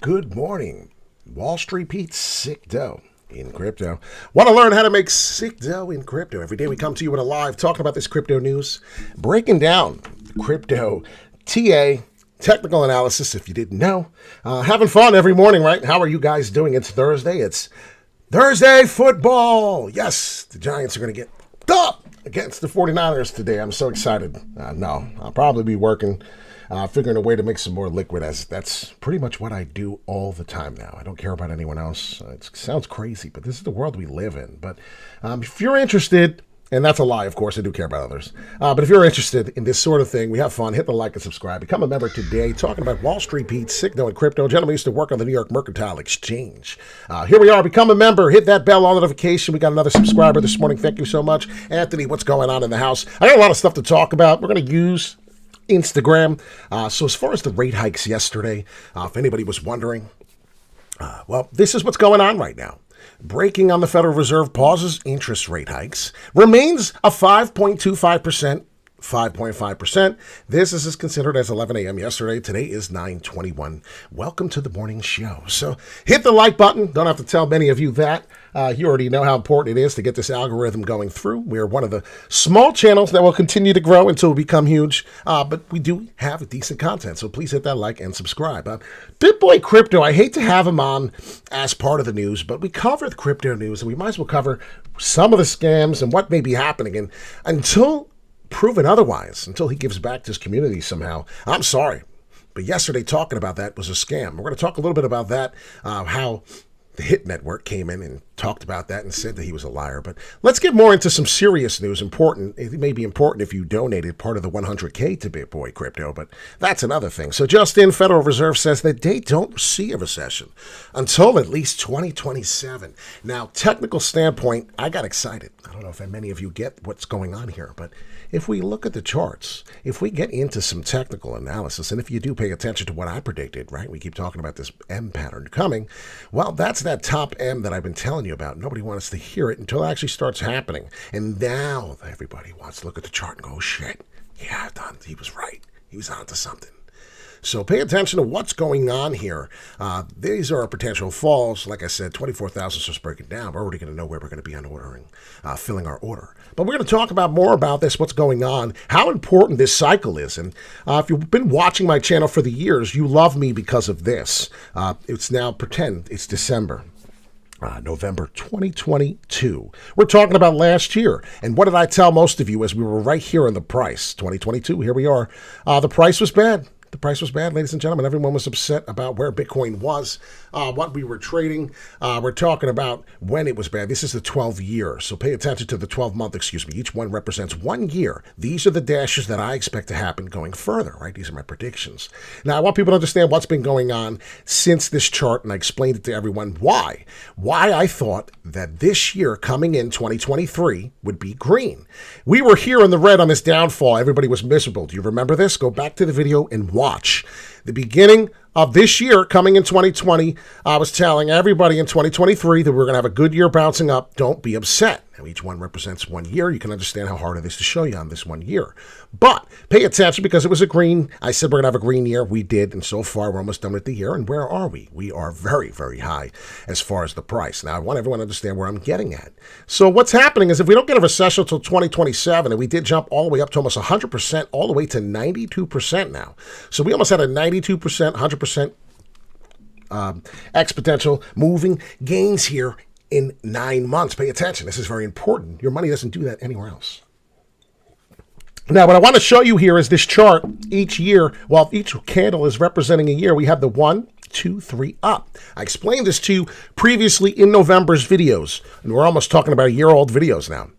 Good morning. Wall Street Pete's sick dough in crypto. Want to learn how to make sick dough in crypto? Every day we come to you with a live talking about this crypto news, breaking down crypto TA, technical analysis if you didn't know. Having fun every morning, right? How are you guys doing? It's Thursday. It's Thursday football. Yes, the Giants are going to get up against the 49ers today. I'm so excited. No, I'll probably be working. Figuring a way to make some more liquid, as that's pretty much what I do all the time now. I don't care about anyone else. It sounds crazy, but this is the world we live in. But if you're interested, and that's a lie, of course, I do care about others. But if you're interested in this sort of thing, we have fun. Hit the like and subscribe. Become a member today. Talking about Wall Street Pete, Signo, and crypto. Gentlemen used to work on the New York Mercantile Exchange. Here we are. Become a member. Hit that bell, all notification. We got another subscriber this morning. Thank you so much. Anthony, what's going on in the house? I got a lot of stuff to talk about. We're going to use Instagram. So as far as the rate hikes yesterday, if anybody was wondering, well, this is what's going on right now. Breaking on the Federal Reserve pauses interest rate hikes, remains a 5.25%, 5.5%. This is considered as 11 a.m. yesterday. Today is 9:21. Welcome to the morning show. So hit the like button. Don't have to tell many of you that. You already know how important it is to get this algorithm going through. We're one of the small channels that will continue to grow until we become huge. But we do have decent content. So please hit that like and subscribe. BitBoy Crypto, I hate to have him on as part of the news, but we cover the crypto news and we might as well cover some of the scams and what may be happening. And until proven otherwise, until he gives back to his community somehow, I'm sorry. But yesterday talking about that was a scam. We're going to talk a little bit about that, how the Hit Network came in and talked about that and said that he was a liar. But let's get more into some serious news. Important. It may be important if you donated part of the 100K to BitBoy Crypto, but that's another thing. So just in, Federal Reserve says that they don't see a recession until at least 2027. Now, technical standpoint, I got excited. I don't know if many of you get what's going on here, but if we look at the charts, if we get into some technical analysis, and if you do pay attention to what I predicted, right? We keep talking about this M pattern coming. Well, that's that top M that I've been telling you about. Nobody wants to hear it until it actually starts happening. And now everybody wants to look at the chart and go, oh, shit, yeah, he was right. He was onto something. So pay attention to what's going on here. These are our potential falls. Like I said, 24,000 starts breaking down. We're already going to know where we're going to be on ordering, filling our order. But we're going to talk about more about this, what's going on, how important this cycle is. And if you've been watching my channel for the years, you love me because of this. It's now pretend it's December. November 2022. We're talking about last year. And what did I tell most of you as we were right here in the price? 2022, here we are. The price was bad. The price was bad, ladies and gentlemen. Everyone was upset about where Bitcoin was, what we were trading. We're talking about when it was bad. This is the 12-year, so pay attention to the 12-month, Each one represents 1 year. These are the dashes that I expect to happen going further, right? These are my predictions. Now, I want people to understand what's been going on since this chart, and I explained it to everyone why. Why I thought that this year, coming in 2023, would be green. We were here in the red on this downfall. Everybody was miserable. Do you remember this? Go back to the video and watch. The beginning of this year, coming in 2020, I was telling everybody in 2023 that we're going to have a good year bouncing up. Don't be upset. Now, each one represents 1 year. You can understand how hard it is to show you on this 1 year. But pay attention because it was a green. I said we're going to have a green year. We did. And so far, we're almost done with the year. And where are we? We are very, very high as far as the price. Now, I want everyone to understand where I'm getting at. So what's happening is if we don't get a recession until 2027, and we did jump all the way up to almost 100%, all the way to 92% now. So we almost had a 92%, 100% exponential moving gains here in 9 months. Pay attention. This is very important. Your money doesn't do that anywhere else. Now, what I want to show you here is this chart. Each year, well, each candle is representing a year. We have the 1, 2, 3 up. I explained this to you previously in November's videos, and we're almost talking about a year-old videos now.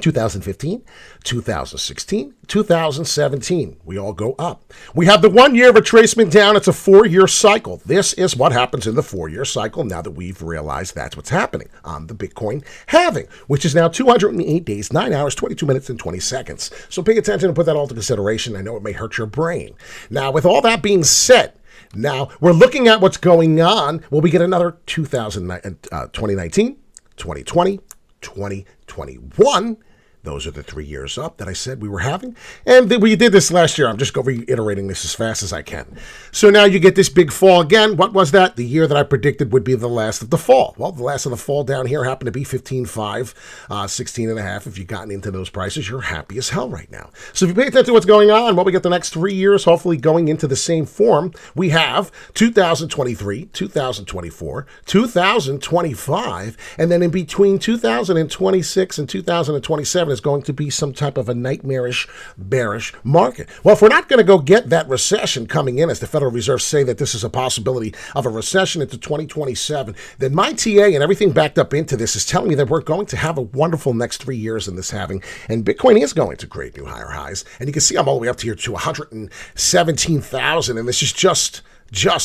2015, 2016, 2017. We all go up. We have the 1 year retracement down. It's a 4-year cycle. This is what happens in the 4-year cycle now that we've realized that's what's happening on the Bitcoin halving, which is now 208 days, 9 hours, 22 minutes, and 20 seconds. So pay attention and put that all to consideration. I know it may hurt your brain. Now, with all that being said, now we're looking at what's going on. Will we get another 2019, 2020, 2021? Those are the 3 years up that I said we were having. And we did this last year. I'm just reiterating this as fast as I can. So now you get this big fall again. What was that? The year that I predicted would be the last of the fall. Well, the last of the fall down here happened to be 15.5, 16.5. If you've gotten into those prices, you're happy as hell right now. So if you pay attention to what's going on, well, we get the next 3 years, hopefully going into the same form. We have 2023, 2024, 2025, and then in between 2026 and 2027 is going to be some type of a nightmarish, bearish market. Well, if we're not going to go get that recession coming in, as the Federal Reserve say that this is a possibility of a recession into 2027, then my TA and everything backed up into this is telling me that we're going to have a wonderful next 3 years in this halving, and Bitcoin is going to create new higher highs. And you can see I'm all the way up to here to 117,000, and this is just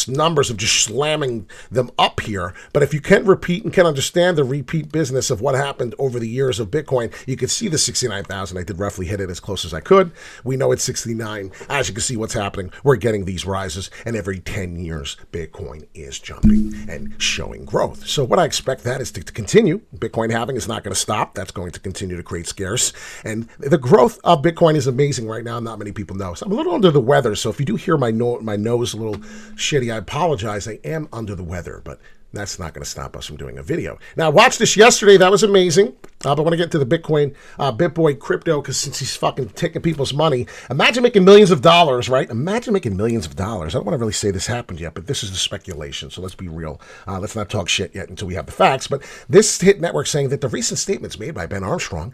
numbers of just slamming them up here. But if you can repeat and can understand the repeat business of what happened over the years of Bitcoin, you can see the 69,000. I did roughly hit it as close as I could. We know it's 69. As you can see what's happening, we're getting these rises, and every 10 years, Bitcoin is jumping and showing growth. So what I expect that is to continue. Bitcoin halving is not going to stop. That's going to continue to create scarce. And the growth of Bitcoin is amazing right now. Not many people know. So I'm a little under the weather. So if you do hear my nose a little shitty, I apologize. I am under the weather, but that's not going to stop us from doing a video. Now, I watched this yesterday. That was amazing. But I want to get to the Bitcoin, BitBoy crypto, because since he's fucking taking people's money, imagine making millions of dollars, right? Imagine making millions of dollars. I don't want to really say this happened yet, but this is the speculation. So let's be real. Let's not talk shit yet until we have the facts. But this hit network saying that the recent statements made by Ben Armstrong,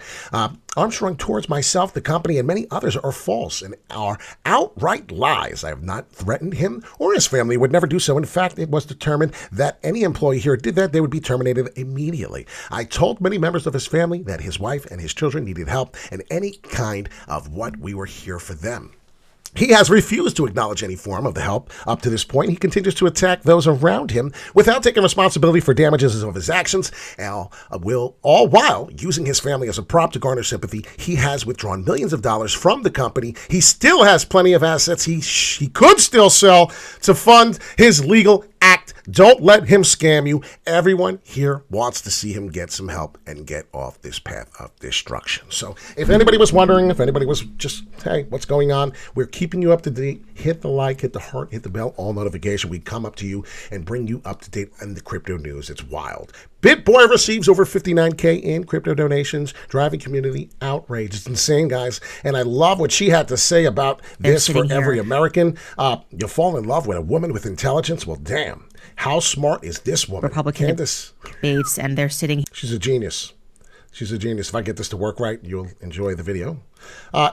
towards myself, the company, and many others are false and are outright lies. I have not threatened him or his family, would never do so. In fact, it was determined that any employee here did that, they would be terminated immediately. I told many members of his family that his wife and his children needed help and any kind of what we were here for them. He has refused to acknowledge any form of the help up to this point. He continues to attack those around him without taking responsibility for damages of his actions, all while using his family as a prop to garner sympathy. He has withdrawn millions of dollars from the company. He still has plenty of assets he could still sell to fund his legal act. Don't let him scam you. Everyone here wants to see him get some help and get off this path of destruction. So if anybody was wondering, if anybody was just, hey, what's going on? We're keeping you up to date. Hit the like, hit the heart, hit the bell, all notification. We come up to you and bring you up to date on the crypto news. It's wild. BitBoy receives over 59K in crypto donations, driving community outrage. It's insane, guys. And I love what she had to say about this for every American. You'll fall in love with a woman with intelligence. Well, damn. How smart is this woman? Republican Candace debates, and they're sitting. She's a genius. She's a genius. If I get this to work right, you'll enjoy the video.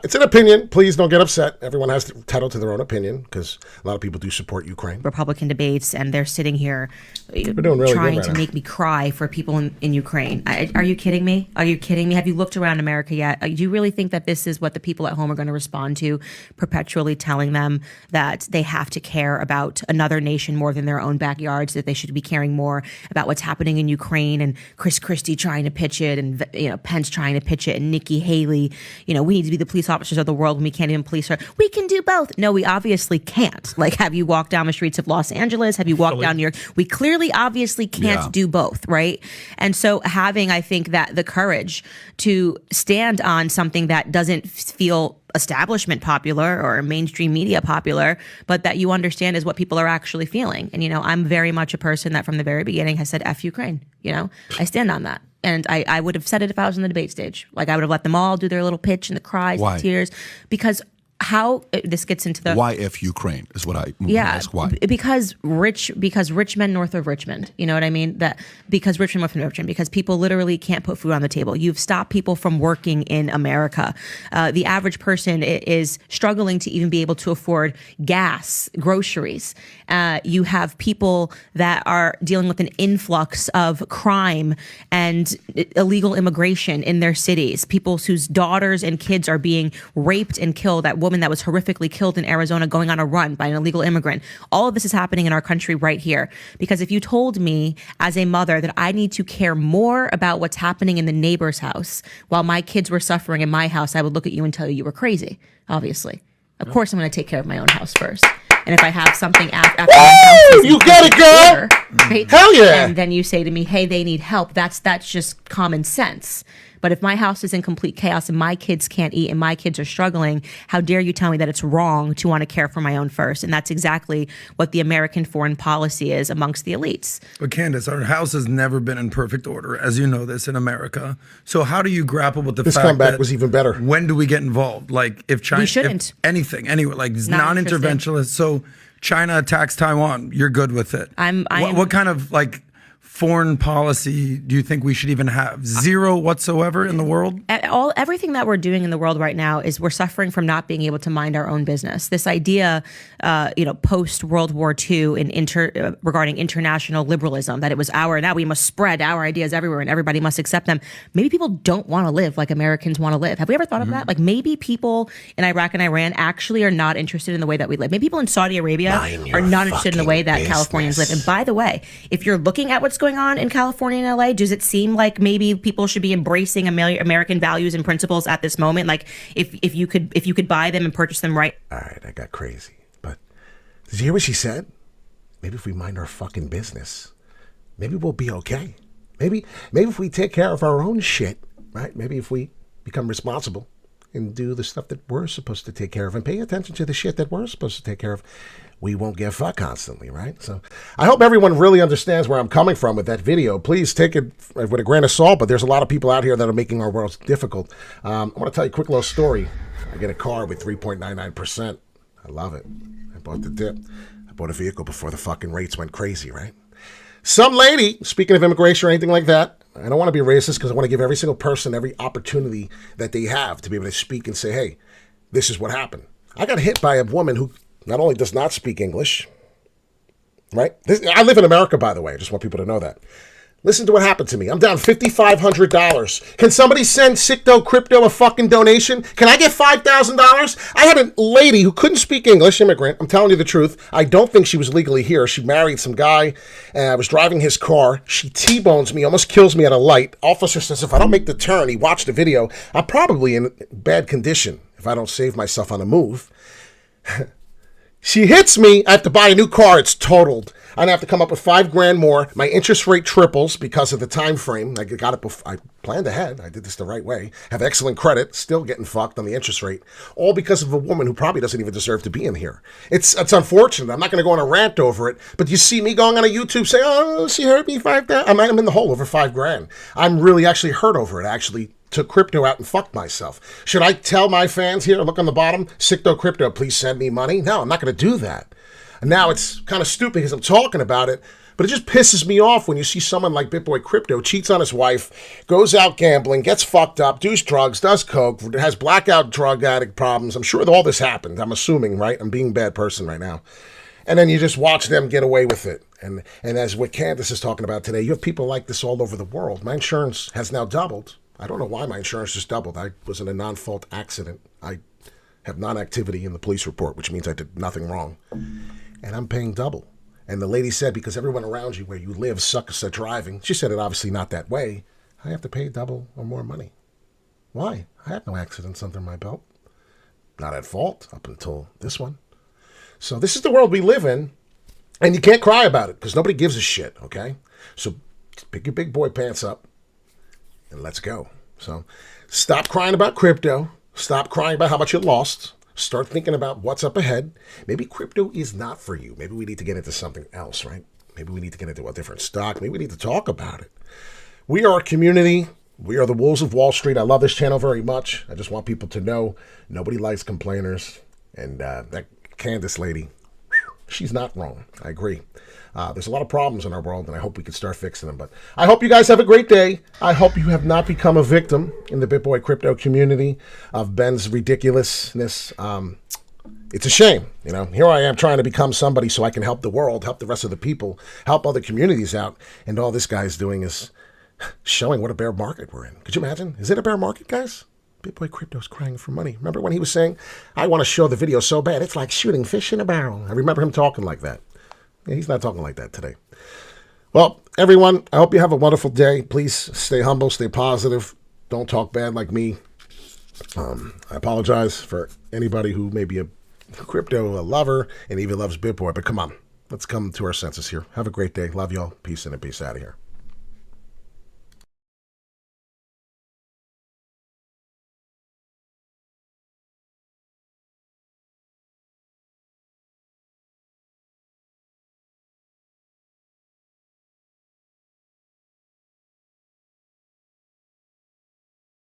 It's an opinion. Please don't get upset. Everyone has the title to their own opinion because a lot of people do support Ukraine. Republican debates, and they're sitting here really trying to make me cry for people in Ukraine. Are you kidding me? Are you kidding me? Have you looked around America yet? Do you really think that this is what the people at home are going to respond to, perpetually telling them that they have to care about another nation more than their own backyards, that they should be caring more about what's happening in Ukraine, and Chris Christie trying to pitch it, and Pence trying to pitch it, and Nikki Haley, we need to be the police officers of the world when we can't even police her. We can do both. No, we obviously can't. Like, have you walked down the streets of Los Angeles? Have you walked down New York? We clearly, obviously can't do both, right? And so having, I think, that the courage to stand on something that doesn't feel establishment popular or mainstream media popular, but that you understand is what people are actually feeling. And, I'm very much a person that from the very beginning has said, F Ukraine. I stand on that. And I would have said it if I was on the debate stage. Like, I would have let them all do their little pitch and the cries and the tears. Because how this gets into the why if Ukraine is what I ask. Why? Because Richmond north of Richmond, you know what I mean? Because Richmond north of Richmond, because people literally can't put food on the table. You've stopped people from working in America. The average person is struggling to even be able to afford gas, groceries. You have people that are dealing with an influx of crime and illegal immigration in their cities. People whose daughters and kids are being raped and killed. That woman that was horrifically killed in Arizona going on a run by an illegal immigrant. All of this is happening in our country right here. Because if you told me as a mother that I need to care more about what's happening in the neighbor's house while my kids were suffering in my house, I would look at you and tell you were crazy, obviously. Of course, I'm going to take care of my own house first. And if I have something after my house, you get it, girl. Order, right? Hell yeah! And then you say to me, "Hey, they need help." That's just common sense. But if my house is in complete chaos and my kids can't eat and my kids are struggling, how dare you tell me that it's wrong to want to care for my own first? And that's exactly what the American foreign policy is amongst the elites. But Candace, our house has never been in perfect order, as you know this, in America. So how do you grapple with the This fact comeback that was even better. When do we get involved? Like if China, We shouldn't. if anything, anyway, like Not non-interventionist. So China attacks Taiwan, you're good with it. What kind of like foreign policy do you think we should even have? Zero whatsoever in the world? Everything that we're doing in the world right now is we're suffering from not being able to mind our own business. This idea, post World War II regarding international liberalism, that it was now we must spread our ideas everywhere and everybody must accept them. Maybe people don't want to live like Americans want to live. Have we ever thought of that? Like maybe people in Iraq and Iran actually are not interested in the way that we live. Maybe people in Saudi Arabia are not interested in the way that Californians live. And by the way, if you're looking at what's going on in California and LA, does it seem like maybe people should be embracing American values and principles at this moment? Like if you could buy them and purchase them right. All right, I got crazy. But did you hear what she said? Maybe if we mind our fucking business, maybe we'll be okay. Maybe if we take care of our own shit, right? Maybe if we become responsible and do the stuff that we're supposed to take care of and pay attention to the shit that we're supposed to take care of, we won't get fucked constantly, right? So I hope everyone really understands where I'm coming from with that video. Please take it with a grain of salt, but there's a lot of people out here that are making our world difficult. I want to tell you a quick little story. I get a car with 3.99%. I love it. I bought the dip. I bought a vehicle before the fucking rates went crazy, right? Some lady, speaking of immigration or anything like that, I don't want to be racist because I want to give every single person every opportunity that they have to be able to speak and say, hey, this is what happened. I got hit by a woman who not only does not speak English, right? I live in America, by the way. I just want people to know that. Listen to what happened to me. I'm down $5,500. Can somebody send Sicto Crypto a fucking donation? Can I get $5,000? I had a lady who couldn't speak English, immigrant. I'm telling you the truth. I don't think she was legally here. She married some guy, and I was driving his car. She T-bones me, almost kills me at a light. Officer says if I don't make the turn, he watched the video, I'm probably in bad condition if I don't save myself on the move. She hits me. I have to buy a new car. It's totaled. I have to come up with $5,000 more. My interest rate triples because of the time frame. I got it before. I planned ahead. I did this the right way. Have excellent credit. Still getting fucked on the interest rate. All because of a woman who probably doesn't even deserve to be in here. It's unfortunate. I'm not going to go on a rant over it. But you see me going on a YouTube saying, "Oh, she hurt me $5,000." I'm in the hole over $5,000. I'm really actually hurt over it. I actually took crypto out and fucked myself. Should I tell my fans here, look on the bottom, Sicto Crypto, please send me money? No, I'm not going to do that. And now it's kind of stupid because I'm talking about it, but it just pisses me off when you see someone like BitBoy Crypto cheats on his wife, goes out gambling, gets fucked up, does drugs, does coke, has blackout drug addict problems. I'm sure that all this happened. I'm assuming, right? I'm being a bad person right now. And then you just watch them get away with it. And as what Candace is talking about today, you have people like this all over the world. My insurance has now doubled. I don't know why my insurance just doubled. I was in a non-fault accident. I have non-activity in the police report, which means I did nothing wrong. And I'm paying double. And the lady said, because everyone around you where you live sucks at driving, she said it obviously not that way, I have to pay double or more money. Why? I had no accidents under my belt. Not at fault up until this one. So this is the world we live in, and you can't cry about it because nobody gives a shit, okay? So pick your big boy pants up and let's go. So stop crying about crypto. Stop crying about how much you lost. Start thinking about what's up ahead. Maybe crypto is not for you. Maybe we need to get into something else, right? Maybe we need to get into a different stock. Maybe we need to talk about it. We are a community. We are the Wolves of Wall Street. I love this channel very much. I just want people to know nobody likes complainers. And that Candace lady, she's not wrong. I agree. There's a lot of problems in our world, and I hope we can start fixing them. But I hope you guys have a great day. I hope you have not become a victim in the BitBoy crypto community of Ben's ridiculousness. It's a shame. You know, here I am trying to become somebody so I can help the world, help the rest of the people, help other communities out. And all this guy's doing is showing what a bear market we're in. Could you imagine? Is it a bear market, guys? BitBoy Crypto's crying for money. Remember when he was saying, I want to show the video so bad, it's like shooting fish in a barrel. I remember him talking like that. Yeah, he's not talking like that today. Well, everyone, I hope you have a wonderful day. Please stay humble, stay positive. Don't talk bad like me. I apologize for anybody who may be a crypto lover and even loves BitBoy, but come on, let's come to our senses here. Have a great day. Love y'all. Peace in and peace out of here.